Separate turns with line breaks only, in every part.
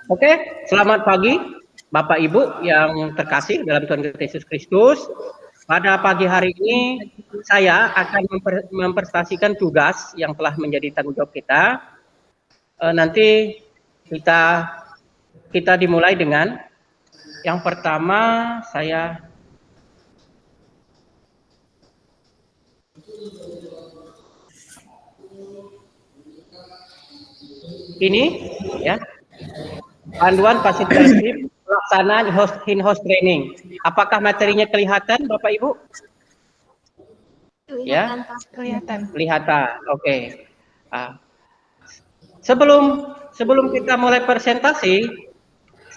Oke, selamat pagi Bapak Ibu yang terkasih dalam Tuhan kita Yesus Kristus. Pada pagi hari ini saya akan mempresentasikan tugas yang telah menjadi tanggung jawab kita. Nanti kita dimulai dengan yang pertama saya ini ya. Panduan fasilitatif pelaksanaan in-house training. Apakah materinya kelihatan, Bapak Ibu?
Kelihatan,
Ya,
kelihatan.
Kelihatan. Oke. Sebelum kita mulai presentasi,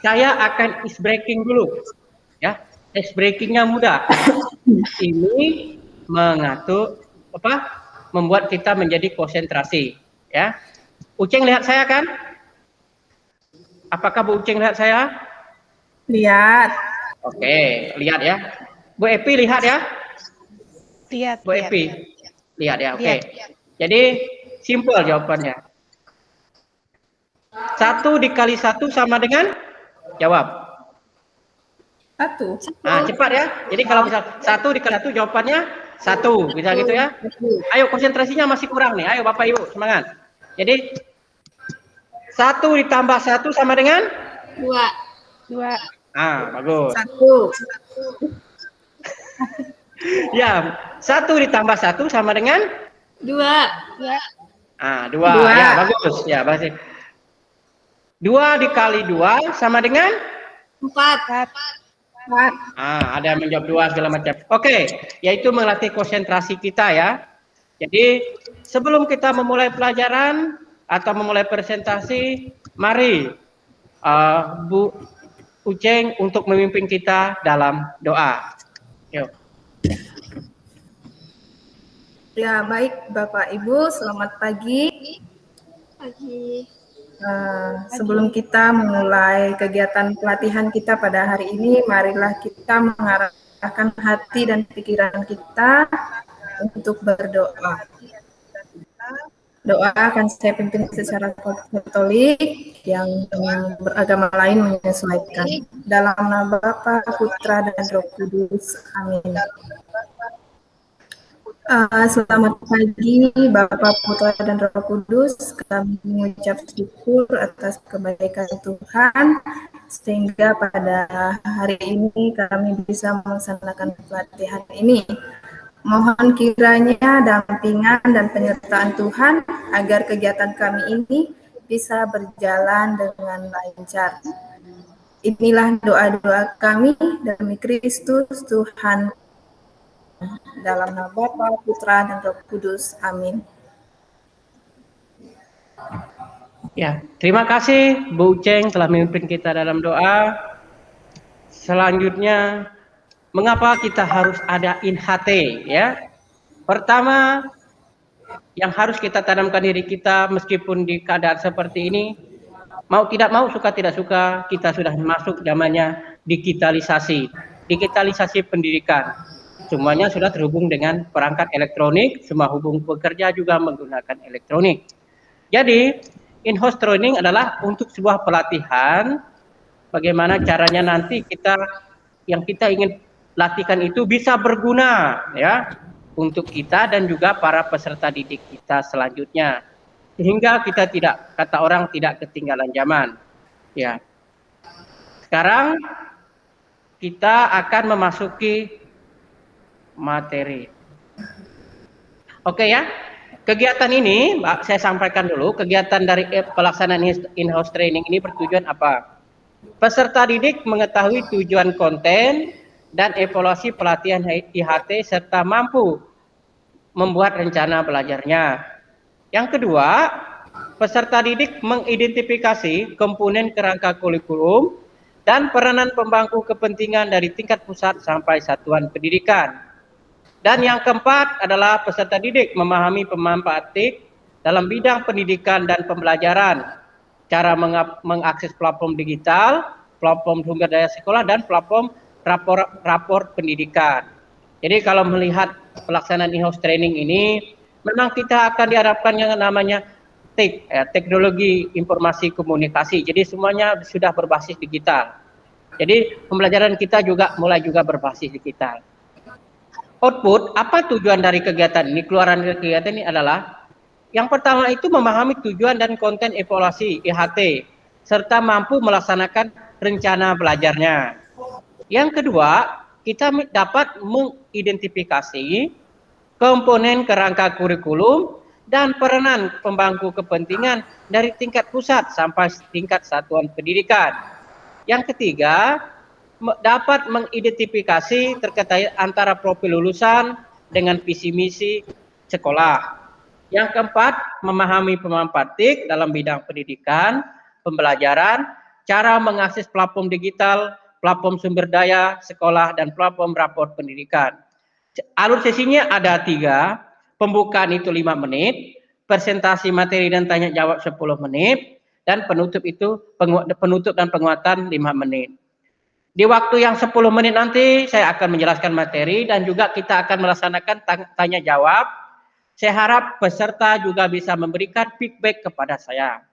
saya akan ice breaking dulu. Ya, ice breakingnya mudah. Ini membuat kita menjadi konsentrasi. Ya, Uceng lihat saya kan? Apakah Bu Uceng lihat saya?
Lihat.
Oke, lihat ya. Bu Epi lihat ya?
Lihat.
Bu Epi lihat ya. Oke. Jadi simple jawabannya. 1 dikali 1 sama dengan jawab.
1.
Nah, cepat ya. Jadi kalau misal 1 dikali 1 jawabannya 1, bisa gitu ya. Ayo konsentrasinya masih kurang nih. Ayo Bapak Ibu semangat. Jadi 1 ditambah 1 sama dengan
2.
Ah, bagus.
1.
Ya, 1 ditambah 1 sama dengan
2.
Ah, 2. Ya, bagus. Ya, bagus. 2 dikali 2 sama dengan
4.
Ah, ada yang menjawab 2 segala macam. Oke, yaitu melatih konsentrasi kita ya. Jadi, sebelum kita memulai pelajaran atau memulai presentasi, mari Bu Uceng untuk memimpin kita dalam doa. Yuk.
Ya, baik Bapak Ibu, selamat pagi. Sebelum kita memulai kegiatan pelatihan kita pada hari ini, marilah kita mengarahkan hati dan pikiran kita untuk berdoa. Doa akan saya pimpin secara Katolik, yang beragama lain menyesuaikan. Dalam nama Bapa, Putra, dan Roh Kudus. Amin. Selamat pagi Bapak, Putra, dan Roh Kudus. Kami mengucap syukur atas kebaikan Tuhan, sehingga pada hari ini kami bisa melaksanakan pelatihan ini. Mohon kiranya dampingan dan penyertaan Tuhan agar kegiatan kami ini bisa berjalan dengan lancar. Inilah doa-doa kami demi Kristus Tuhan, dalam nama Bapa, Putra, dan Roh Kudus. Amin.
Ya, terima kasih Bu Uceng telah memimpin kita dalam doa. Selanjutnya, mengapa kita harus ada InHT ya? Pertama, yang harus kita tanamkan diri kita meskipun di keadaan seperti ini, mau tidak mau, suka tidak suka, kita sudah masuk zamannya digitalisasi pendidikan. Semuanya sudah terhubung dengan perangkat elektronik, semua hubung pekerja juga menggunakan elektronik. Jadi, in-house training adalah untuk sebuah pelatihan bagaimana caranya nanti yang kita ingin latihkan itu bisa berguna ya untuk kita dan juga para peserta didik kita selanjutnya, sehingga kita kata orang tidak ketinggalan zaman ya. Sekarang kita akan memasuki materi. Oke ya, kegiatan ini saya sampaikan dulu. Kegiatan dari pelaksanaan in-house training ini bertujuan apa? Peserta didik mengetahui tujuan konten dan evaluasi pelatihan IHT serta mampu membuat rencana belajarnya. Yang kedua, peserta didik mengidentifikasi komponen kerangka kurikulum dan peranan pemangku kepentingan dari tingkat pusat sampai satuan pendidikan. Dan yang keempat adalah peserta didik memahami pemanfaat TIK dalam bidang pendidikan dan pembelajaran, cara mengakses platform digital, platform sumber daya sekolah, dan platform rapor pendidikan. Jadi kalau melihat pelaksanaan in-house training ini, memang kita akan diharapkan yang namanya TIK, teknologi informasi komunikasi. Jadi semuanya sudah berbasis digital. Jadi pembelajaran kita mulai berbasis digital. Output, apa tujuan dari kegiatan ini? Keluaran dari kegiatan ini adalah yang pertama itu memahami tujuan dan konten evaluasi IHT serta mampu melaksanakan rencana belajarnya. Yang kedua, kita dapat mengidentifikasi komponen kerangka kurikulum dan peranan pemangku kepentingan dari tingkat pusat sampai tingkat satuan pendidikan. Yang ketiga, dapat mengidentifikasi terkait antara profil lulusan dengan visi misi sekolah. Yang keempat, memahami pemanfaat TIK dalam bidang pendidikan, pembelajaran, cara mengakses platform digital, platform sumber daya sekolah, dan platform rapor pendidikan. Alur sesinya ada 3, pembukaan itu 5 menit, presentasi materi dan tanya jawab 10 menit, dan penutup dan penguatan 5 menit. Di waktu yang 10 menit nanti saya akan menjelaskan materi dan juga kita akan melaksanakan tanya jawab. Saya harap peserta juga bisa memberikan feedback kepada saya.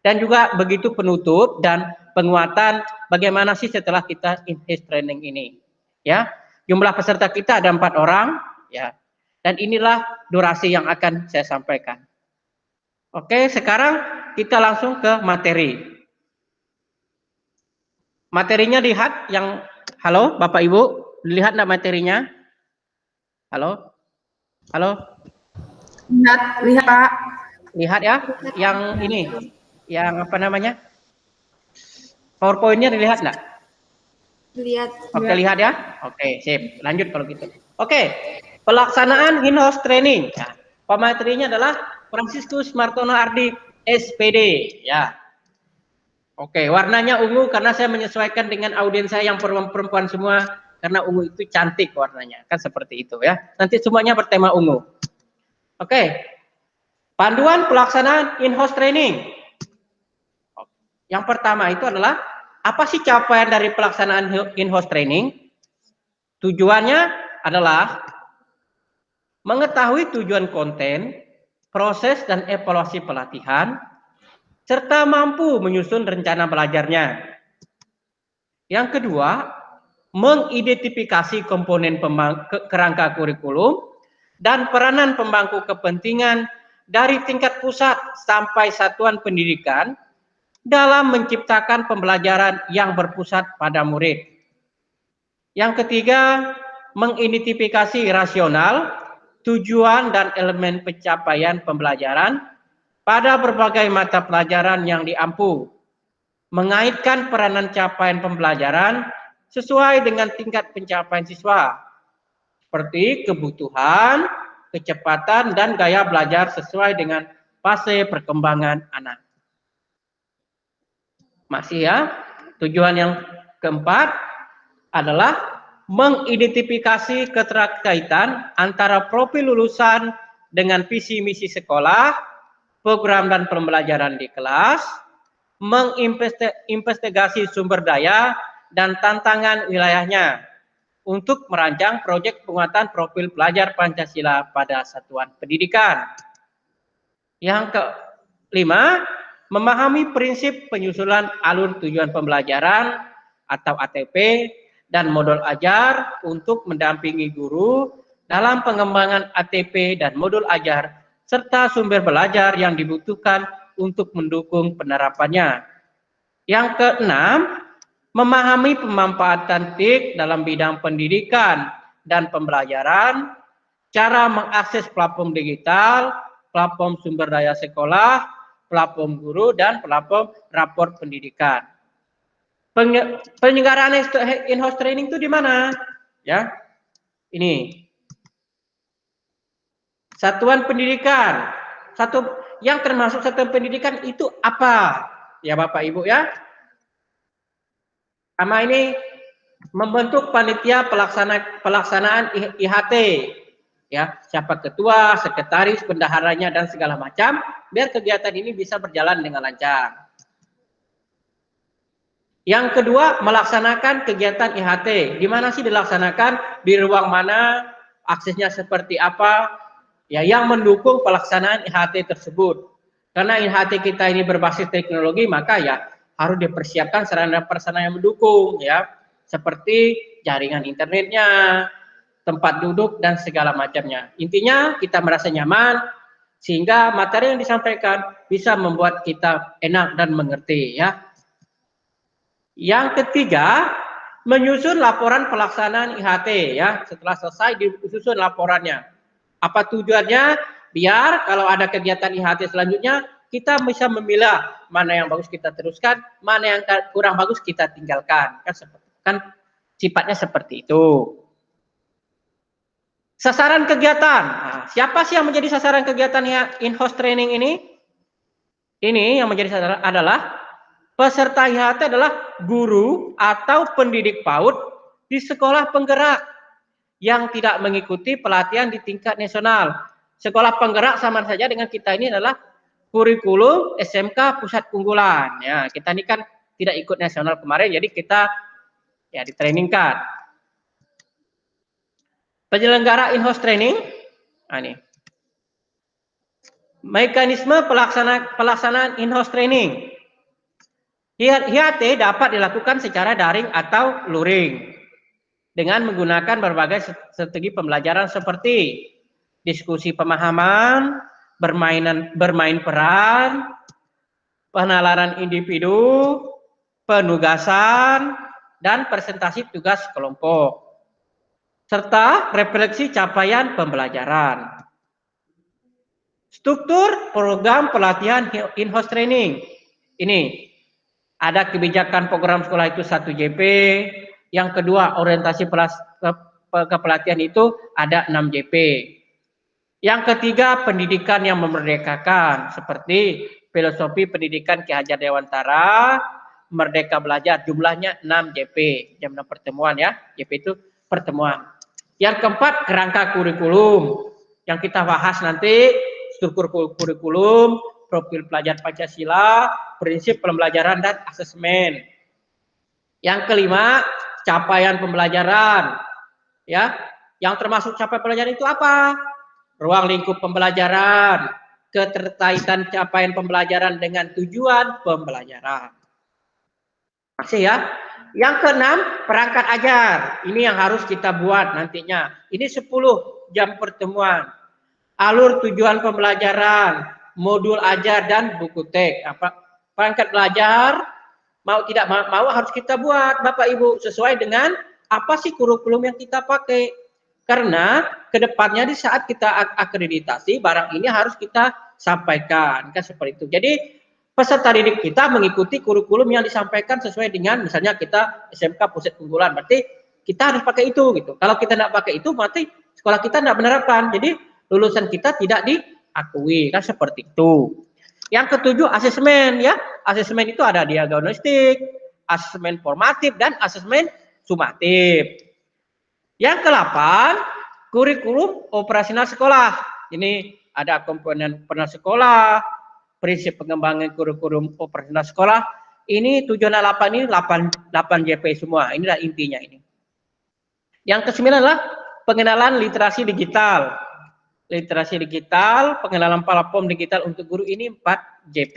Dan juga begitu penutup dan penguatan bagaimana sih setelah kita in-house training ini. Ya, jumlah peserta kita ada 4 orang, ya. Dan inilah durasi yang akan saya sampaikan. Oke, sekarang kita langsung ke materi. Materinya lihat yang, halo Bapak Ibu, lihat enggak materinya? Halo? Halo?
Lihat Pak.
Lihat ya, yang ini, yang apa namanya? PowerPoint-nya dilihat enggak?
Lihat.
Oke, lihat ya. Oke, sip. Lanjut kalau gitu. Oke, pelaksanaan in-house training. Ya, pematerinya adalah Franciscus Martono Ardi, SPD. Ya. Oke, warnanya ungu karena saya menyesuaikan dengan audiens saya yang perempuan semua, karena ungu itu cantik warnanya, kan seperti itu ya. Nanti semuanya bertema ungu. Oke, panduan pelaksanaan in-house training. Yang pertama itu adalah, apa sih capaian dari pelaksanaan in-house training? Tujuannya adalah mengetahui tujuan konten, proses dan evaluasi pelatihan, serta mampu menyusun rencana belajarnya. Yang kedua, mengidentifikasi komponen kerangka kurikulum dan peranan pemangku kepentingan dari tingkat pusat sampai satuan pendidikan dalam menciptakan pembelajaran yang berpusat pada murid. Yang ketiga, mengidentifikasi rasional, tujuan dan elemen pencapaian pembelajaran pada berbagai mata pelajaran yang diampu, mengaitkan peranan capaian pembelajaran sesuai dengan tingkat pencapaian siswa, seperti kebutuhan, kecepatan, dan gaya belajar sesuai dengan fase perkembangan anak. Masih ya, tujuan yang keempat adalah mengidentifikasi keterkaitan antara profil lulusan dengan visi misi sekolah, program dan pembelajaran di kelas, menginvestigasi sumber daya dan tantangan wilayahnya untuk merancang proyek penguatan profil pelajar Pancasila pada satuan pendidikan. Yang kelima, memahami prinsip penyusunan alur tujuan pembelajaran atau ATP dan modul ajar untuk mendampingi guru dalam pengembangan ATP dan modul ajar serta sumber belajar yang dibutuhkan untuk mendukung penerapannya. Yang keenam, memahami pemanfaatan TIK dalam bidang pendidikan dan pembelajaran, cara mengakses platform digital, platform sumber daya sekolah, platform guru, dan platform rapor pendidikan. Penyelenggaraan in-house training itu di mana? Ya, ini. Satuan pendidikan. Yang termasuk satuan pendidikan itu apa? Ya Bapak Ibu ya. Sama ini membentuk panitia pelaksanaan IHT. Ya, siapa ketua, sekretaris, bendaharanya dan segala macam biar kegiatan ini bisa berjalan dengan lancar. Yang kedua, melaksanakan kegiatan IHT. Di mana sih dilaksanakan? Di ruang mana? Aksesnya seperti apa? Ya, yang mendukung pelaksanaan IHT tersebut. Karena IHT kita ini berbasis teknologi, maka ya harus dipersiapkan sarana prasarana yang mendukung ya, seperti jaringan internetnya, tempat duduk dan segala macamnya. Intinya kita merasa nyaman sehingga materi yang disampaikan bisa membuat kita enak dan mengerti ya. Yang ketiga, menyusun laporan pelaksanaan IHT ya. Setelah selesai disusun laporannya. Apa tujuannya? Biar kalau ada kegiatan IHT selanjutnya kita bisa memilah mana yang bagus kita teruskan, mana yang kurang bagus kita tinggalkan. Kan sifatnya seperti itu. Sasaran kegiatan. Nah, siapa sih yang menjadi sasaran kegiatan in-house training ini? Ini yang menjadi sasaran adalah peserta IHT adalah guru atau pendidik PAUD di sekolah penggerak yang tidak mengikuti pelatihan di tingkat nasional. Sekolah penggerak sama saja dengan kita ini adalah kurikulum SMK Pusat Unggulan. Ya, kita ini kan tidak ikut nasional kemarin, jadi kita ya ditrainingkan. Penyelenggara in-house training, nah ini. Mekanisme pelaksanaan in-house training. IHT dapat dilakukan secara daring atau luring dengan menggunakan berbagai strategi pembelajaran seperti diskusi pemahaman, bermain peran, penalaran individu, penugasan, dan presentasi tugas kelompok, serta refleksi capaian pembelajaran. Struktur program pelatihan in-house training. Ini ada kebijakan program sekolah itu 1 JP, yang kedua orientasi kepelatihan itu ada 6 JP. Yang ketiga pendidikan yang memerdekakan seperti filosofi pendidikan Ki Hajar Dewantara, Merdeka Belajar, jumlahnya 6 JP, jam 6 pertemuan ya, JP itu pertemuan. Yang keempat kerangka kurikulum yang kita bahas nanti, struktur kurikulum, profil pelajar Pancasila, prinsip pembelajaran dan asesmen. Yang kelima, capaian pembelajaran. Ya, yang termasuk capaian pembelajaran itu apa? Ruang lingkup pembelajaran, keterkaitan capaian pembelajaran dengan tujuan pembelajaran. Masih ya. Yang keenam, perangkat ajar. Ini yang harus kita buat nantinya. Ini 10 jam pertemuan. Alur tujuan pembelajaran, modul ajar dan buku teks. Perangkat belajar mau tidak mau harus kita buat Bapak Ibu sesuai dengan apa sih kurikulum yang kita pakai. Karena kedepannya di saat kita akreditasi barang ini harus kita sampaikan kan seperti itu. Jadi peserta didik kita mengikuti kurikulum yang disampaikan sesuai dengan misalnya kita SMK Pusat Unggulan, berarti kita harus pakai itu gitu. Kalau kita tidak pakai itu berarti sekolah kita tidak menerapkan. Jadi lulusan kita tidak diakui kan seperti itu. Yang ketujuh asesmen ya. Asesmen itu ada diagnostik, asesmen formatif dan asesmen sumatif. Yang ke-8 kurikulum operasional sekolah. Ini ada komponen operasional sekolah, prinsip pengembangan kurikulum operasional sekolah. Ini tujuan 8 ini 8 JP semua. Inilah intinya ini. Yang ke-9 adalah pengenalan literasi digital. Literasi digital, pengenalan platform digital untuk guru ini 4 JP.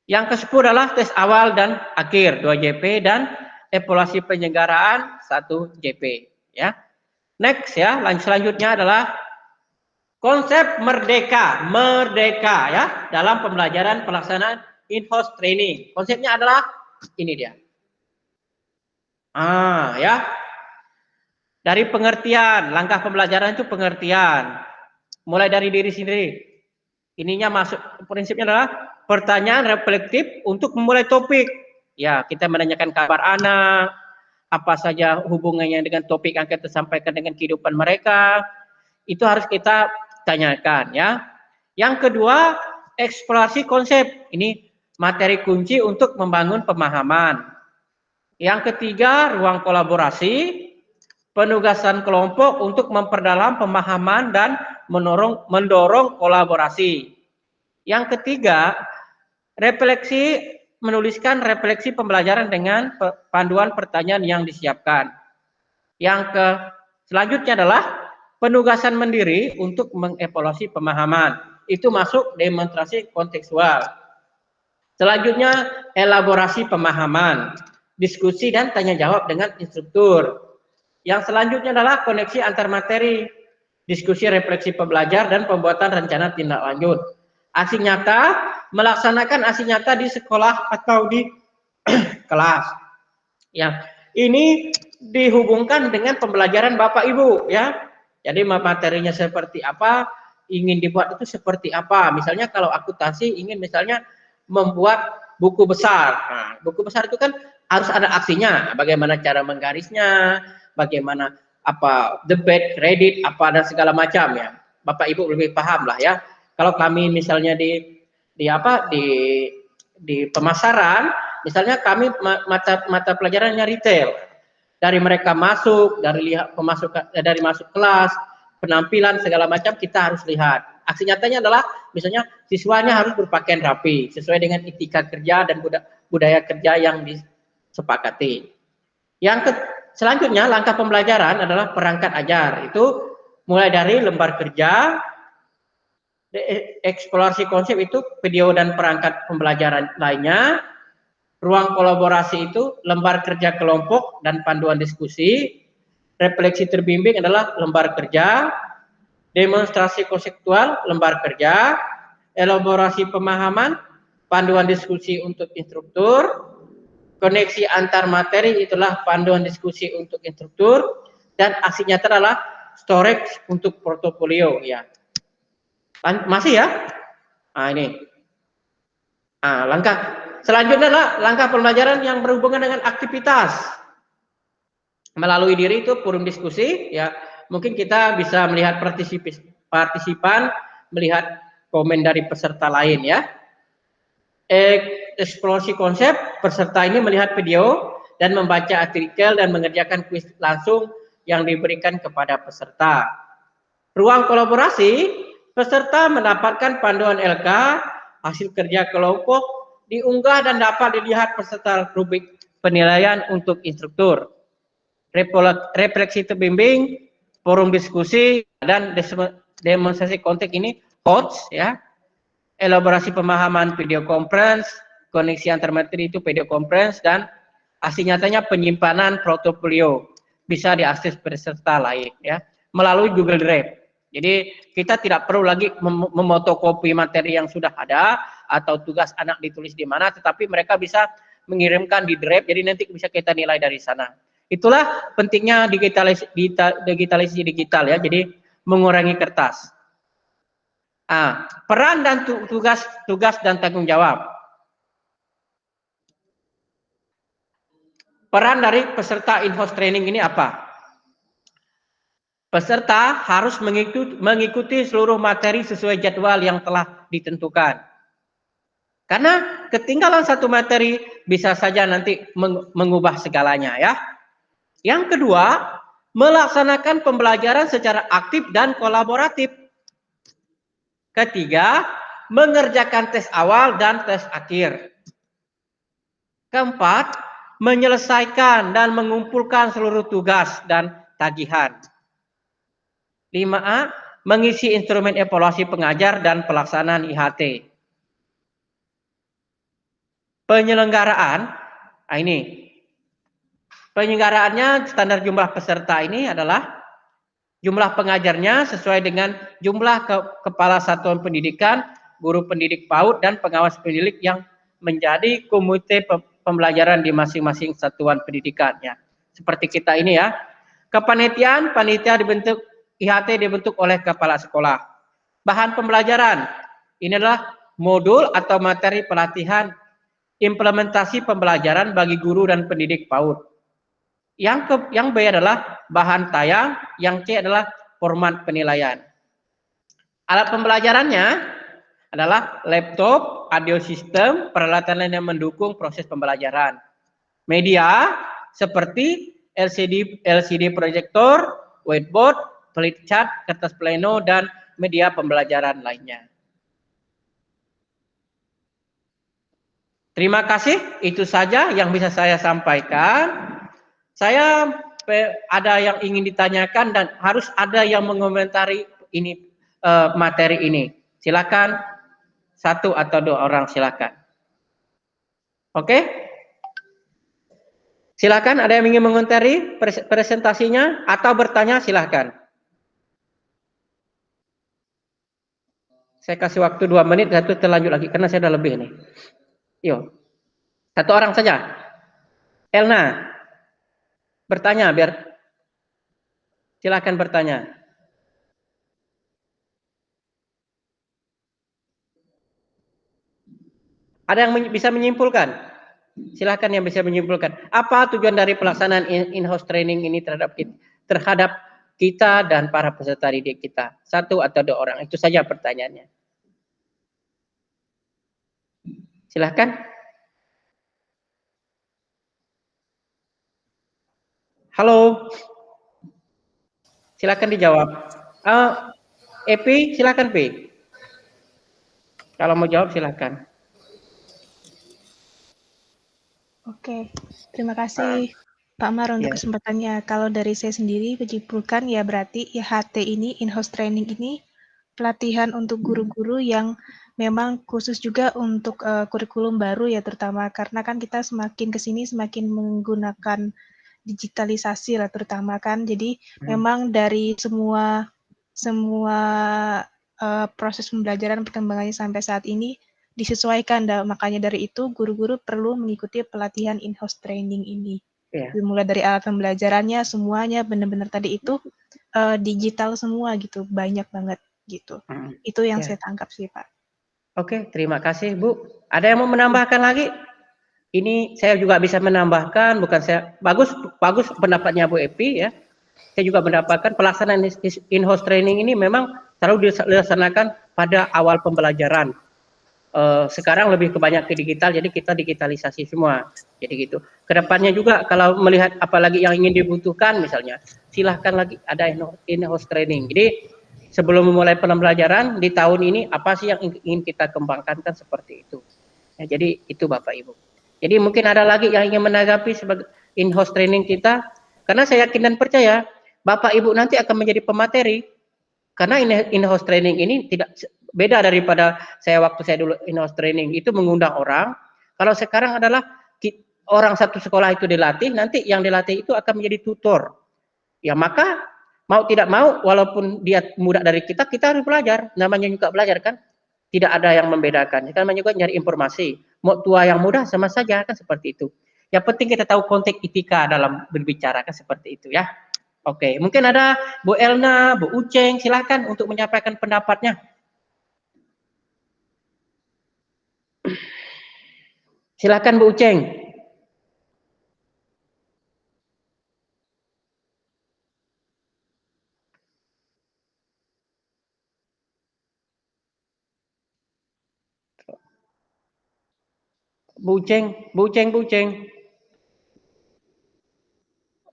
Yang ke-10 adalah tes awal dan akhir 2 JP dan evaluasi penyelenggaraan 1 JP ya. Next ya, selanjutnya adalah konsep merdeka ya dalam pembelajaran pelaksanaan in-house training. Konsepnya adalah ini dia. Ya. Dari pengertian, langkah pembelajaran itu pengertian. Mulai dari diri sendiri. Ininya masuk, prinsipnya adalah pertanyaan reflektif untuk memulai topik. Ya, kita menanyakan kabar anak, apa saja hubungannya dengan topik yang kita sampaikan dengan kehidupan mereka. Itu harus kita tanyakan ya. Yang kedua, eksplorasi konsep. Ini materi kunci untuk membangun pemahaman. Yang ketiga, ruang kolaborasi. Penugasan kelompok untuk memperdalam pemahaman dan mendorong kolaborasi. Yang ketiga, refleksi, menuliskan refleksi pembelajaran dengan panduan pertanyaan yang disiapkan. Selanjutnya adalah penugasan mandiri untuk mengevaluasi pemahaman. Itu masuk demonstrasi kontekstual. Selanjutnya, elaborasi pemahaman, diskusi dan tanya jawab dengan instruktur. Yang selanjutnya adalah koneksi antar materi, diskusi refleksi pembelajar dan pembuatan rencana tindak lanjut. Aksi nyata, melaksanakan aksi nyata di sekolah atau di kelas. Ya, ini dihubungkan dengan pembelajaran Bapak Ibu ya. Jadi materinya seperti apa, ingin dibuat itu seperti apa. Misalnya kalau akuntansi ingin misalnya membuat buku besar. Nah, buku besar itu kan harus ada aksinya, bagaimana cara menggarisnya, bagaimana apa debit, kredit, apa dan segala macam ya. Bapak Ibu lebih paham lah ya. Kalau kami misalnya di pemasaran, misalnya kami mata pelajarannya retail. Dari mereka masuk, dari lihat pemasukan, dari masuk kelas, penampilan segala macam kita harus lihat. Aksi nyatanya adalah misalnya siswanya harus berpakaian rapi sesuai dengan etika kerja dan budaya kerja yang disepakati. Selanjutnya langkah pembelajaran adalah perangkat ajar. Itu mulai dari lembar kerja, eksplorasi konsep itu video dan perangkat pembelajaran lainnya, ruang kolaborasi itu lembar kerja kelompok dan panduan diskusi, refleksi terbimbing adalah lembar kerja, demonstrasi konseptual lembar kerja, elaborasi pemahaman, panduan diskusi untuk instruktur, koneksi antar materi itulah panduan diskusi untuk instruktur, dan aksi nyata adalah storage untuk portofolio ya. Masih ya? Nah ini. Nah, langkah selanjutnya adalah langkah pembelajaran yang berhubungan dengan aktivitas. Melalui diri itu forum diskusi ya. Mungkin kita bisa melihat partisipan, melihat komen dari peserta lain ya. Eksplorasi konsep, peserta ini melihat video dan membaca artikel dan mengerjakan kuis langsung yang diberikan kepada peserta. Ruang kolaborasi, peserta mendapatkan panduan LK, hasil kerja kelompok, diunggah dan dapat dilihat peserta rubrik penilaian untuk instruktur. Refleksi terbimbing, forum diskusi, dan demonstrasi konteks ini HOTS ya. Elaborasi pemahaman video conference, koneksi antar materi itu video conference, dan aksi nyatanya penyimpanan portofolio bisa diakses peserta lain ya melalui Google Drive. Jadi kita tidak perlu lagi memotokopi materi yang sudah ada atau tugas anak ditulis di mana, tetapi mereka bisa mengirimkan di Drive, jadi nanti bisa kita nilai dari sana. Itulah pentingnya digitalisasi digital ya, jadi mengurangi kertas. Peran dan tugas dan tanggung jawab. Peran dari peserta in-house training ini apa? Peserta harus mengikuti seluruh materi sesuai jadwal yang telah ditentukan. Karena ketinggalan satu materi bisa saja nanti mengubah segalanya ya. Yang kedua, melaksanakan pembelajaran secara aktif dan kolaboratif. Ketiga, mengerjakan tes awal dan tes akhir. Keempat, menyelesaikan dan mengumpulkan seluruh tugas dan tagihan. 5A, mengisi instrumen evaluasi pengajar dan pelaksanaan IHT. Penyelenggaraan, ini. Penyelenggaraannya standar jumlah peserta ini adalah jumlah pengajarnya sesuai dengan jumlah kepala satuan pendidikan, guru pendidik PAUD, dan pengawas pendidik yang menjadi komite pembelajaran di masing-masing satuan pendidikannya. Seperti kita ini ya. Kepanitiaan, panitia dibentuk, IHT dibentuk oleh kepala sekolah. Bahan pembelajaran, ini adalah modul atau materi pelatihan implementasi pembelajaran bagi guru dan pendidik PAUD. Yang B adalah bahan tayang, yang C adalah format penilaian. Alat pembelajarannya adalah laptop, audio system, peralatan lain yang mendukung proses pembelajaran. Media seperti LCD proyektor, whiteboard, flipchart, kertas pleno, dan media pembelajaran lainnya. Terima kasih, itu saja yang bisa saya sampaikan. Saya ada yang ingin ditanyakan dan harus ada yang mengomentari ini materi ini. Silakan, 1 atau 2 orang silakan. Oke? Silakan, ada yang ingin mengomentari presentasinya atau bertanya, silakan. Saya kasih waktu 2 menit, satu terlanjut lagi karena saya udah lebih nih. Yuk, 1 orang saja. Elna, bertanya biar, silakan bertanya. Ada yang bisa menyimpulkan? Silakan yang bisa menyimpulkan. Apa tujuan dari pelaksanaan in-house training ini terhadap kita dan para peserta didik kita? 1 atau 2 orang, itu saja pertanyaannya. Silakan. Halo. Silakan dijawab. Epi, silakan Pi. Kalau mau jawab silakan.
Oke, terima kasih Pak Mar untuk kesempatannya. Kalau dari saya sendiri menyimpulkan ya berarti IHT ini, in-house training ini pelatihan untuk guru-guru yang memang khusus juga untuk kurikulum baru ya, terutama karena kan kita semakin kesini semakin menggunakan digitalisasi lah terutama kan. Jadi memang dari semua proses pembelajaran perkembangannya sampai saat ini disesuaikan, makanya dari itu guru-guru perlu mengikuti pelatihan in-house training ini. Mulai dari alat pembelajarannya semuanya benar-benar tadi itu digital semua gitu, banyak banget gitu. Itu yang saya tangkap sih Pak.
Oke, terima kasih Bu. Ada yang mau menambahkan lagi? Ini saya juga bisa menambahkan, bukan saya, bagus pendapatnya Bu Epi ya. Saya juga mendapatkan pelaksanaan in-house training ini memang selalu dilaksanakan pada awal pembelajaran. Sekarang lebih banyak ke digital, jadi kita digitalisasi semua. Jadi gitu. Kedepannya juga kalau melihat apalagi yang ingin dibutuhkan misalnya, silahkan lagi ada in-house training. Jadi sebelum memulai pembelajaran di tahun ini apa sih yang ingin kita kembangkan kan seperti itu. Ya, jadi itu Bapak Ibu. Jadi mungkin ada lagi yang ingin menanggapi sebagai in-house training kita, karena saya yakin dan percaya Bapak Ibu nanti akan menjadi pemateri, karena in-house training ini tidak beda daripada waktu saya dulu in-house training itu mengundang orang. Kalau sekarang adalah orang satu sekolah itu dilatih, nanti yang dilatih itu akan menjadi tutor. Ya maka mau tidak mau, walaupun dia muda dari kita harus belajar. Namanya juga belajar kan, tidak ada yang membedakan. Kita juga nyari informasi. Mau tua yang muda sama saja kan seperti itu. Yang penting kita tahu konteks etika dalam berbicara kan seperti itu ya. Oke, mungkin ada Bu Elna, Bu Uceng, silakan untuk menyampaikan pendapatnya. Silakan Bu Uceng. Bu Uceng.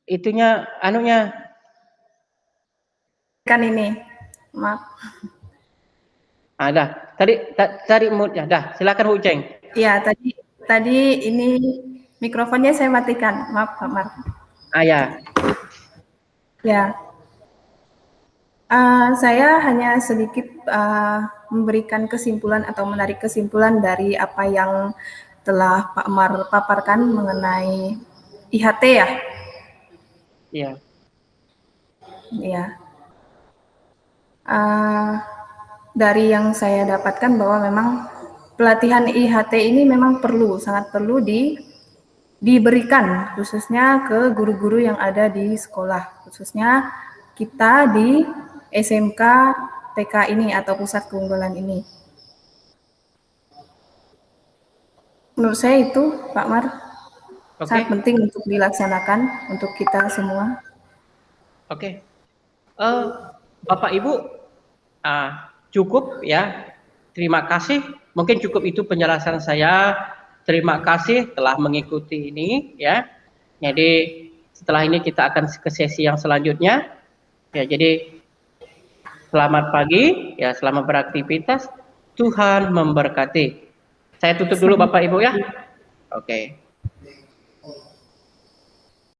Itunya, anunya.
Kan ini, maaf.
Dah. Tadi moodnya. Dah, silakan Bu Uceng.
Ya, tadi ini mikrofonnya saya matikan. Maaf, Pak Mar.
Ya.
Ya. Saya hanya sedikit memberikan kesimpulan atau menarik kesimpulan dari apa yang telah Pak Mar paparkan mengenai IHT ya.
Iya.
Ya. Dari yang saya dapatkan bahwa memang pelatihan IHT ini memang sangat perlu diberikan khususnya ke guru-guru yang ada di sekolah, khususnya kita di SMK TK ini atau pusat keunggulan ini. Menurut saya itu Pak Mar sangat penting untuk dilaksanakan untuk kita semua.
Oke. Bapak Ibu cukup ya. Terima kasih. Mungkin cukup itu penjelasan saya. Terima kasih telah mengikuti ini ya. Jadi setelah ini kita akan ke sesi yang selanjutnya. Ya, jadi selamat pagi ya, selamat beraktivitas. Tuhan memberkati. Saya tutup dulu Bapak Ibu ya. Oke.